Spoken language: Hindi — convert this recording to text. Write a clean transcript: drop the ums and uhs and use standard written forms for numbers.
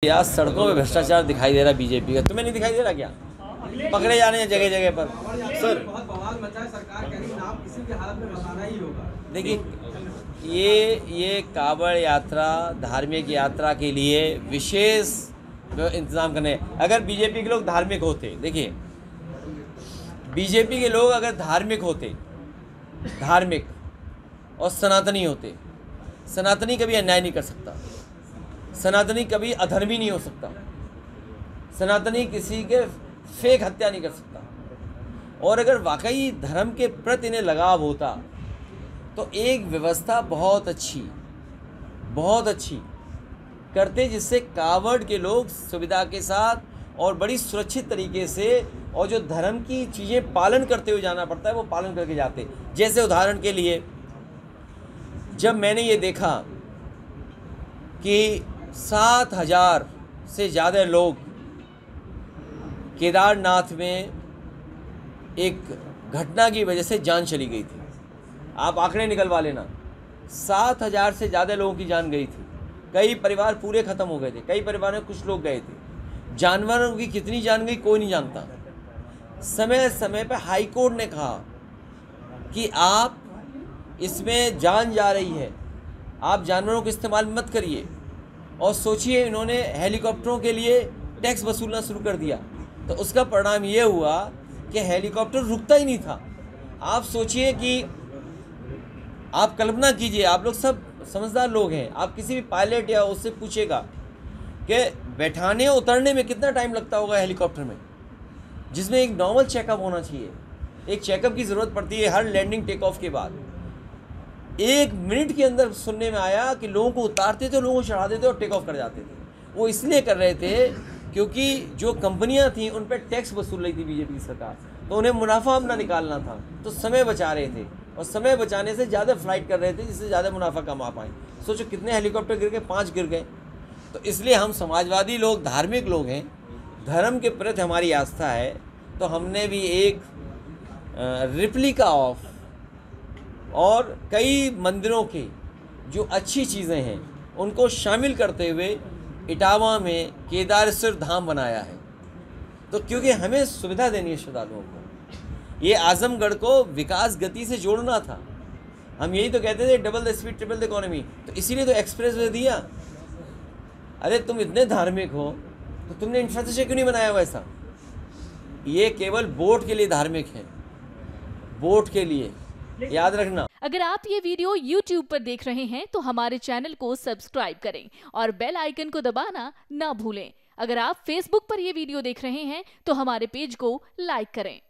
यार सड़कों पे भ्रष्टाचार दिखाई दे रहा बीजेपी का, तुम्हें नहीं दिखाई दे रहा क्या? पकड़े जा रहे हैं जगह जगह पर। सर बहुत बवाल मचा है, सरकार कह रही है आप किसी भी हालत में बताना ही होगा। देखिए ये कांवड़ यात्रा धार्मिक यात्रा के लिए विशेष इंतजाम करने। अगर बीजेपी के लोग धार्मिक होते, देखिए बीजेपी के लोग अगर धार्मिक होते, धार्मिक और सनातनी होते, सनातनी कभी अन्याय नहीं कर सकता, सनातनी कभी अधर्मी नहीं हो सकता, सनातनी किसी के फेक हत्या नहीं कर सकता। और अगर वाकई धर्म के प्रति इन्हें लगाव होता तो एक व्यवस्था बहुत अच्छी करते, जिससे कांवड़ के लोग सुविधा के साथ और बड़ी सुरक्षित तरीके से, और जो धर्म की चीज़ें पालन करते हुए जाना पड़ता है वो पालन करके जाते। जैसे उदाहरण के लिए जब मैंने ये देखा कि 7,000 से ज़्यादा लोग केदारनाथ में एक घटना की वजह से जान चली गई थी, आप आंकड़े निकलवा लेना, 7,000 से ज़्यादा लोगों की जान गई थी। कई परिवार पूरे ख़त्म हो गए थे, कई परिवारों में कुछ लोग गए थे। जानवरों की कितनी जान गई कोई नहीं जानता। समय समय पर हाई कोर्ट ने कहा कि आप इसमें जान जा रही है, आप जानवरों का इस्तेमाल मत करिए। और सोचिए इन्होंने हेलीकॉप्टरों के लिए टैक्स वसूलना शुरू कर दिया, तो उसका परिणाम ये हुआ कि हेलीकॉप्टर रुकता ही नहीं था। आप सोचिए कि आप कल्पना कीजिए, आप लोग सब समझदार लोग हैं, आप किसी भी पायलट या उससे पूछेगा कि बैठाने और उतरने में कितना टाइम लगता होगा हेलीकॉप्टर में, जिसमें एक नॉर्मल चेकअप होना चाहिए। एक चेकअप की ज़रूरत पड़ती है हर लैंडिंग टेक ऑफ के बाद। 1 मिनट के अंदर सुनने में आया कि लोगों को उतारते थे, लोगों को चढ़ा देते और टेक ऑफ कर जाते थे। वो इसलिए कर रहे थे क्योंकि जो कंपनियां थीं उन पर टैक्स वसूल रही थी बीजेपी की सरकार, तो उन्हें मुनाफा अपना निकालना था, तो समय बचा रहे थे, और समय बचाने से ज़्यादा फ्लाइट कर रहे थे जिससे ज़्यादा मुनाफा कमा पाए। सोचो कितने हेलीकॉप्टर गिर गए, 5 गिर गए। तो इसलिए हम समाजवादी लोग, धार्मिक लोग हैं, धर्म के प्रति हमारी आस्था है, तो हमने भी एक रिप्लिका ऑफ और कई मंदिरों के जो अच्छी चीज़ें हैं उनको शामिल करते हुए इटावा में केदारेश्वर धाम बनाया है। तो क्योंकि हमें सुविधा देनी है श्रद्धालुओं को, ये आजमगढ़ को विकास गति से जोड़ना था। हम यही तो कहते थे double the speed triple the economy, तो इसीलिए तो एक्सप्रेस वे दिया। अरे तुम इतने धार्मिक हो तो तुमने इंफ्रास्ट्रक्चर क्यों नहीं बनाया वैसा? ये केवल वोट के लिए धार्मिक है, वोट के लिए, याद रखना। अगर आप ये वीडियो YouTube पर देख रहे हैं तो हमारे चैनल को सब्सक्राइब करें और बेल आइकन को दबाना ना भूलें। अगर आप Facebook पर ये वीडियो देख रहे हैं तो हमारे पेज को लाइक करें।